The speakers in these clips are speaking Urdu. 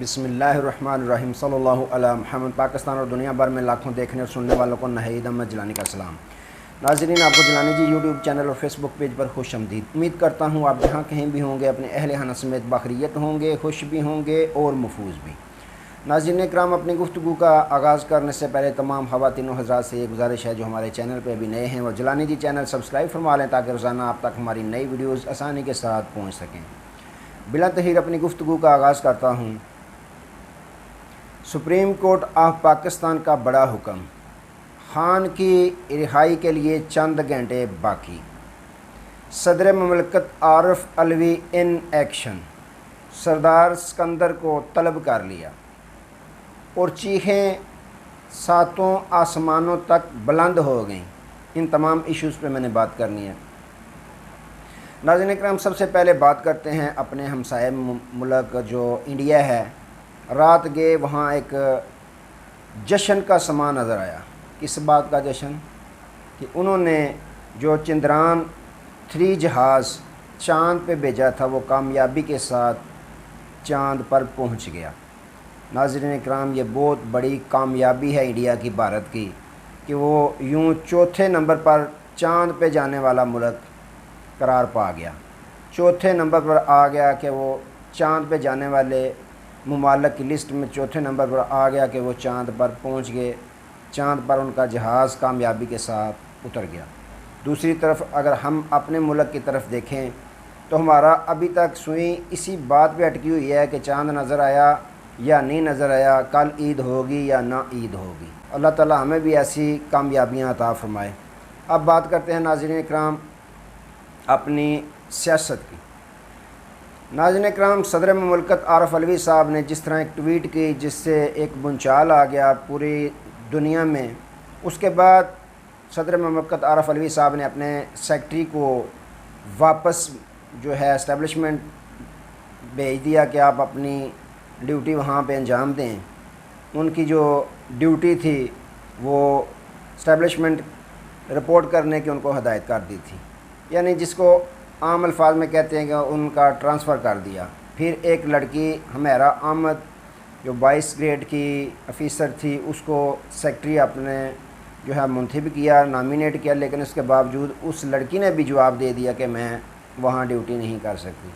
بسم اللہ الرحمن الرحیم صلی اللہ علیہ محمد۔ پاکستان اور دنیا بھر میں لاکھوں دیکھنے اور سننے والوں کو ناہید احمد جیلانی کا سلام۔ ناظرین، آپ کو جیلانی جی یوٹیوب چینل اور فیس بک پیج پر خوش آمدید۔ امید کرتا ہوں آپ جہاں کہیں بھی ہوں گے اپنے اہل خانہ سمیت بخیریت ہوں گے، خوش بھی ہوں گے اور محفوظ بھی۔ ناظرین کرام، اپنی گفتگو کا آغاز کرنے سے پہلے تمام خواتین و حضرات سے یہ گزارش ہے جو ہمارے چینل پہ ابھی نئے ہیں وہ جیلانی جی چینل سبسکرائب فرما لیں تاکہ روزانہ آپ تک ہماری نئی ویڈیوز آسانی کے ساتھ پہنچ سکیں۔ بلا تاخیر اپنی گفتگو کا آغاز کرتا ہوں۔ سپریم کورٹ آف پاکستان کا بڑا حکم، خان کی رہائی کے لیے چند گھنٹے باقی۔ صدر مملکت عارف علوی ان ایکشن، سردار سکندر کو طلب کر لیا اور چیخیں ساتوں آسمانوں تک بلند ہو گئیں۔ ان تمام ایشوز پہ میں نے بات کرنی ہے۔ ناظرین کرام، سب سے پہلے بات کرتے ہیں اپنے ہمسائے ملک جو انڈیا ہے۔ رات گئے وہاں ایک جشن کا سما نظر آیا۔ کس بات کا جشن؟ کہ انہوں نے جو چندران 3 جہاز چاند پہ بھیجا تھا وہ کامیابی کے ساتھ چاند پر پہنچ گیا۔ ناظرین کرام، یہ بہت بڑی کامیابی ہے انڈیا کی، بھارت کی، کہ وہ یوں چوتھے نمبر پر چاند پہ جانے والا ملک قرار پا گیا۔ چوتھے نمبر پر آ گیا کہ وہ چاند پہ جانے والے ممالک کی لسٹ میں چوتھے نمبر پر آ گیا کہ وہ چاند پر پہنچ گئے۔ چاند پر ان کا جہاز کامیابی کے ساتھ اتر گیا۔ دوسری طرف اگر ہم اپنے ملک کی طرف دیکھیں تو ہمارا ابھی تک سوئی اسی بات پہ اٹکی ہوئی ہے کہ چاند نظر آیا یا نہیں نظر آیا، کل عید ہوگی یا نہ عید ہوگی۔ اللہ تعالی ہمیں بھی ایسی کامیابیاں عطا فرمائے۔ اب بات کرتے ہیں ناظرین کرام اپنی سیاست کی۔ ناظرین کرام، صدر مملکت عارف علوی صاحب نے جس طرح ایک ٹویٹ کی جس سے ایک بنچال آ گیا پوری دنیا میں، اس کے بعد صدر مملکت عارف علوی صاحب نے اپنے سیکٹری کو واپس جو ہے اسٹیبلشمنٹ بھیج دیا کہ آپ اپنی ڈیوٹی وہاں پہ انجام دیں۔ ان کی جو ڈیوٹی تھی وہ اسٹیبلشمنٹ رپورٹ کرنے کی ان کو ہدایت کر دی تھی، یعنی جس کو عام الفاظ میں کہتے ہیں کہ ان کا ٹرانسفر کر دیا۔ پھر ایک لڑکی حمیرہ احمد جو 22 گریڈ کی افیسر تھی، اس کو سیکٹری اپنے جو ہے منتخب کیا، نامینیٹ کیا، لیکن اس کے باوجود اس لڑکی نے بھی جواب دے دیا کہ میں وہاں ڈیوٹی نہیں کر سکتی۔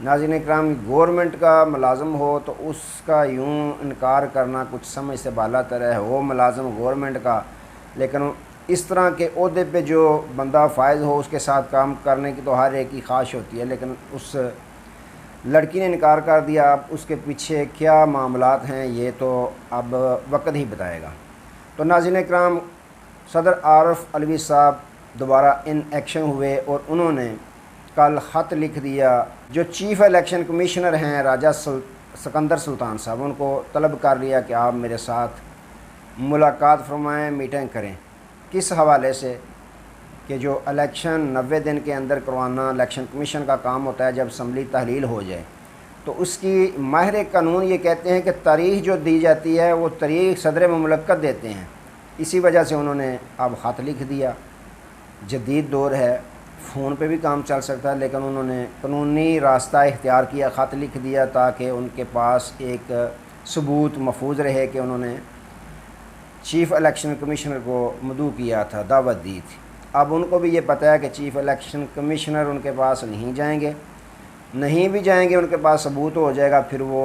ناظرین کرام، گورنمنٹ کا ملازم ہو تو اس کا یوں انکار کرنا کچھ سمجھ سے بالا تر ہے۔ وہ ملازم گورنمنٹ کا، لیکن اس طرح کے عہدے پہ جو بندہ فائز ہو اس کے ساتھ کام کرنے کی تو ہر ایک کی خواہش ہوتی ہے، لیکن اس لڑکی نے انکار کر دیا۔ اب اس کے پیچھے کیا معاملات ہیں یہ تو اب وقت ہی بتائے گا۔ تو ناظرین کرام، صدر عارف علوی صاحب دوبارہ ان ایکشن ہوئے اور انہوں نے کل خط لکھ دیا جو چیف الیکشن کمیشنر ہیں راجہ سکندر سلطان صاحب، ان کو طلب کر لیا کہ آپ میرے ساتھ ملاقات فرمائیں، میٹنگ کریں۔ کس حوالے سے؟ کہ جو الیکشن 90 دن کے اندر کروانا الیکشن کمیشن کا کام ہوتا ہے جب اسمبلی تحلیل ہو جائے، تو اس کی ماہر قانون یہ کہتے ہیں کہ تاریخ جو دی جاتی ہے وہ تاریخ صدر مملکت دیتے ہیں۔ اسی وجہ سے انہوں نے اب خط لکھ دیا۔ جدید دور ہے، فون پہ بھی کام چل سکتا ہے، لیکن انہوں نے قانونی راستہ اختیار کیا، خط لکھ دیا تاکہ ان کے پاس ایک ثبوت محفوظ رہے کہ انہوں نے چیف الیکشن کمیشنر کو مدعو کیا تھا، دعوت دی تھی۔ اب ان کو بھی یہ پتہ ہے کہ چیف الیکشن کمیشنر ان کے پاس نہیں جائیں گے، نہیں بھی جائیں گے، ان کے پاس ثبوت ہو جائے گا، پھر وہ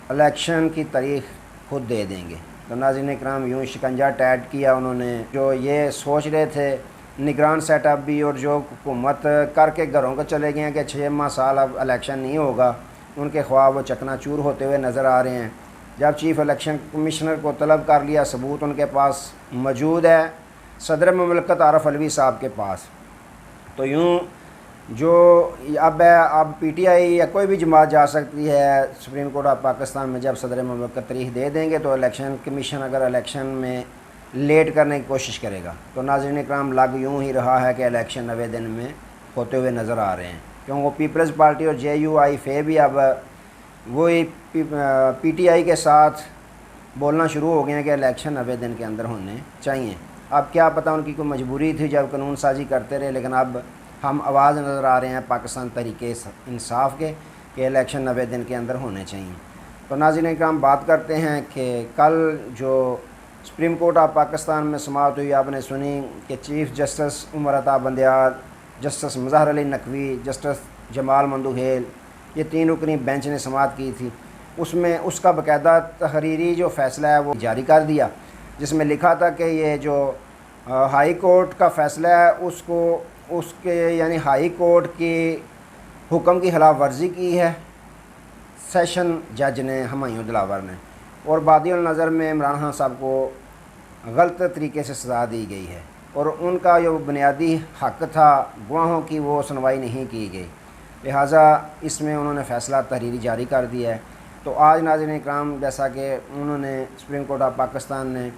الیکشن کی تاریخ خود دے دیں گے۔ تو ناظرین کرام، یوں شکنجہ ٹائٹ کیا انہوں نے۔ جو یہ سوچ رہے تھے نگران سیٹ اپ بھی، اور جو حکومت کر کے گھروں کو چلے گئے ہیں کہ 6 ماہ سال اب الیکشن نہیں ہوگا، ان کے خواب وہ چکنا چور ہوتے ہوئے نظر آ رہے ہیں۔ جب چیف الیکشن کمیشنر کو طلب کر لیا، ثبوت ان کے پاس موجود ہے صدر مملکت عارف علوی صاحب کے پاس، تو یوں جو اب پی ٹی آئی یا کوئی بھی جماعت جا سکتی ہے سپریم کورٹ آف پاکستان میں۔ جب صدر مملکت تاریخ دے دیں گے تو الیکشن کمیشن اگر الیکشن میں لیٹ کرنے کی کوشش کرے گا تو ناظرین کرام لگ یوں ہی رہا ہے کہ الیکشن 90 دن میں ہوتے ہوئے نظر آ رہے ہیں، کیونکہ پیپلز پارٹی اور جے یو آئی فے بھی اب وہی پی ٹی آئی کے ساتھ بولنا شروع ہو گئے ہیں کہ الیکشن 90 دن کے اندر ہونے چاہیے۔ اب کیا پتہ ان کی کوئی مجبوری تھی جب قانون سازی کرتے رہے، لیکن اب ہم آواز نظر آ رہے ہیں پاکستان تحریک انصاف کے کہ الیکشن 90 دن کے اندر ہونے چاہیے۔ تو ناظرین اکرام بات کرتے ہیں کہ کل جو سپریم کورٹ آف پاکستان میں سماعت ہوئی، آپ نے سنی کہ chief justice Umar Ata Bandial, justice مظہر علی نقوی، جسٹس جمال مندوہیل، یہ 3 رکنی بینچ نے سماعت کی تھی۔ اس میں اس کا باقاعدہ تحریری جو فیصلہ ہے وہ جاری کر دیا، جس میں لکھا تھا کہ یہ جو ہائی کورٹ کا فیصلہ ہے اس کے یعنی ہائی کورٹ کی حکم کی خلاف ورزی کی ہے سیشن جج نے، ہمایوں دلاور نے، اور بادی النظر میں عمران خان صاحب کو غلط طریقے سے سزا دی گئی ہے، اور ان کا جو بنیادی حق تھا گواہوں کی وہ سنوائی نہیں کی گئی، لہٰذا اس میں انہوں نے فیصلہ تحریری جاری کر دیا ہے۔ تو آج ناظرین اکرام جیسا کہ انہوں نے سپریم کورٹ آف پاکستان نے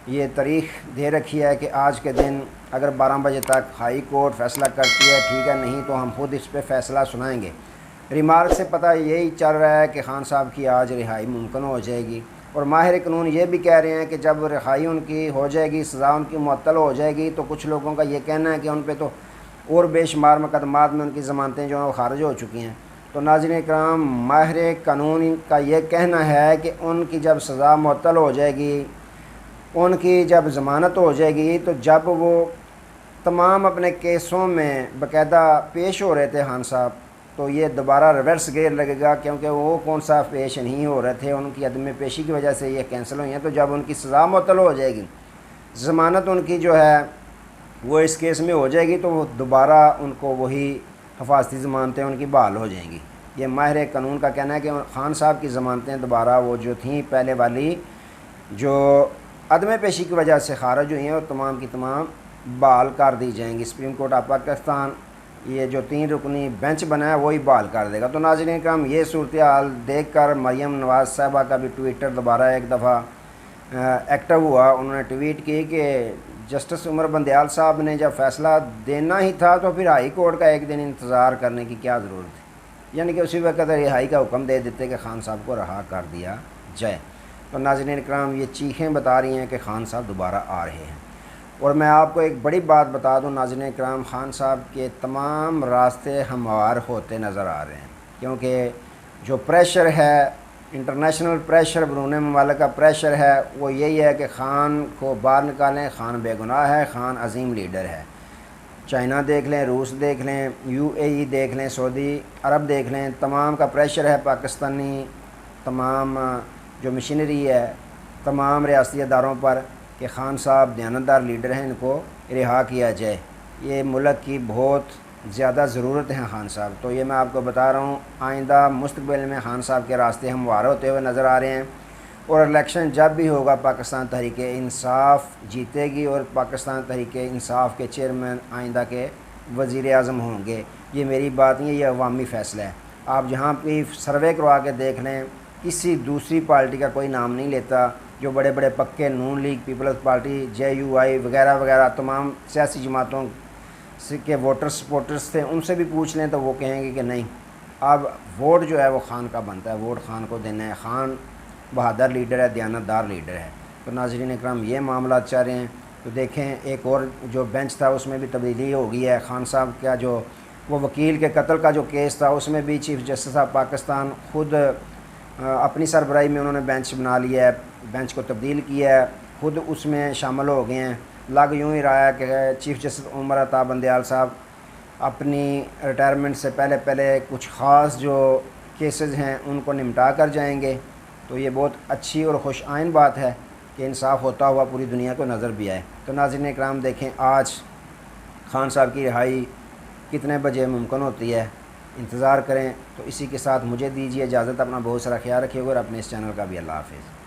یہ تاریخ دے رکھی ہے کہ آج کے دن اگر 12 بجے تک ہائی کورٹ فیصلہ کرتی ہے ٹھیک ہے، نہیں تو ہم خود اس پہ فیصلہ سنائیں گے۔ ریمارک سے پتہ یہی چل رہا ہے کہ خان صاحب کی آج رہائی ممکن ہو جائے گی، اور ماہر قانون یہ بھی کہہ رہے ہیں کہ جب رہائی ان کی ہو جائے گی، سزا ان کی معطل ہو جائے گی، تو کچھ لوگوں کا یہ کہنا ہے کہ ان پہ تو اور بے شمار مقدمات میں ان کی ضمانتیں جو ہیں وہ خارج ہو چکی ہیں۔ تو ناظرین اکرام ماہر قانون کا یہ کہنا ہے کہ ان کی جب سزا معطل ہو جائے گی، ان کی جب ضمانت ہو جائے گی، تو جب وہ تمام اپنے کیسوں میں باقاعدہ پیش ہو رہے تھے خان صاحب، تو یہ دوبارہ ریورس گیئر لگے گا، کیونکہ وہ کون سا پیش نہیں ہو رہے تھے، ان کی عدم پیشی کی وجہ سے یہ کینسل ہوئی ہیں۔ تو جب ان کی سزا معطل ہو جائے گی، ضمانت ان کی جو ہے وہ اس کیس میں ہو جائے گی، تو وہ دوبارہ ان کو وہی حفاظتی ضمانتیں ان کی بحال ہو جائیں گی۔ یہ ماہر قانون کا کہنا ہے کہ خان صاحب کی ضمانتیں دوبارہ وہ جو تھیں پہلے والی جو عدم پیشی کی وجہ سے خارج ہوئی ہیں، اور تمام کی تمام بحال کر دی جائیں گی۔ سپریم کورٹ آف پاکستان یہ جو 3 رکنی بینچ بنا ہے وہی بحال کر دے گا۔ تو ناظرین اکرام یہ صورتحال دیکھ کر مریم نواز صاحبہ کا بھی ٹویٹر دوبارہ ایک دفعہ ایکٹیو ہوا۔ انہوں نے ٹویٹ کی کہ جسٹس عمر بندیال صاحب نے جب فیصلہ دینا ہی تھا تو پھر ہائی کورٹ کا ایک دن انتظار کرنے کی کیا ضرورت تھی، یعنی کہ اسی وقت رہائی کا حکم دے دیتے کہ خان صاحب کو رہا کر دیا جائے۔ تو ناظرین اکرام یہ چیخیں بتا رہی ہیں کہ خان صاحب دوبارہ آ رہے ہیں، اور میں آپ کو ایک بڑی بات بتا دوں ناظرین اکرام، خان صاحب کے تمام راستے ہموار ہوتے نظر آ رہے ہیں، کیونکہ جو پریشر ہے انٹرنیشنل پریشر، بیرون ممالک کا پریشر ہے، وہ یہی ہے کہ خان کو باہر نکالیں، خان بے گناہ ہے، خان عظیم لیڈر ہے۔ چائنا دیکھ لیں، روس دیکھ لیں، UAE دیکھ لیں، سعودی عرب دیکھ لیں، تمام کا پریشر ہے پاکستانی تمام جو مشینری ہے تمام ریاستی اداروں پر کہ خان صاحب دیانتدار لیڈر ہیں، ان کو رہا کیا جائے۔ یہ ملک کی بہت زیادہ ضرورت ہے خان صاحب۔ تو یہ میں آپ کو بتا رہا ہوں، آئندہ مستقبل میں خان صاحب کے راستے ہموار ہوتے ہوئے نظر آ رہے ہیں، اور الیکشن جب بھی ہوگا پاکستان تحریک انصاف جیتے گی، اور پاکستان تحریک انصاف کے چیئرمین آئندہ کے وزیر اعظم ہوں گے۔ یہ میری بات نہیں ہے، یہ عوامی فیصلہ ہے۔ آپ جہاں پہ سروے کروا کے دیکھ لیں، کسی دوسری پارٹی کا کوئی نام نہیں لیتا۔ جو بڑے بڑے پکے نون لیگ، پیپلز پارٹی، JUI وغیرہ وغیرہ تمام سیاسی جماعتوں کے ووٹر سپورٹرز تھے، ان سے بھی پوچھ لیں تو وہ کہیں گے کہ نہیں، اب ووٹ جو ہے وہ خان کا بنتا ہے، ووٹ خان کو دینا ہے، خان بہادر لیڈر ہے، دیانتدار لیڈر ہے۔ تو ناظرین اکرام یہ معاملات چاہ رہے ہیں۔ تو دیکھیں ایک اور جو بینچ تھا اس میں بھی تبدیلی ہو گئی ہے۔ خان صاحب کا جو وہ وکیل کے قتل کا جو کیس تھا اس میں بھی چیف جسٹس آف پاکستان خود اپنی سربراہی میں انہوں نے بینچ بنا لیا ہے، بینچ کو تبدیل کیا ہے، خود اس میں شامل ہو گئے ہیں۔ لگ یوں ہی رہا ہے کہ چیف جسٹس عمر عطا بندیال صاحب اپنی ریٹائرمنٹ سے پہلے کچھ خاص جو کیسز ہیں ان کو نمٹا کر جائیں گے۔ تو یہ بہت اچھی اور خوش آئند بات ہے کہ انصاف ہوتا ہوا پوری دنیا کو نظر بھی آئے۔ تو ناظرین اکرام دیکھیں آج خان صاحب کی رہائی کتنے بجے ممکن ہوتی ہے، انتظار کریں۔ تو اسی کے ساتھ مجھے دیجیے اجازت، اپنا بہت سارا خیال رکھیے گا، اور اپنے اس چینل کا بھی اللہ حافظ۔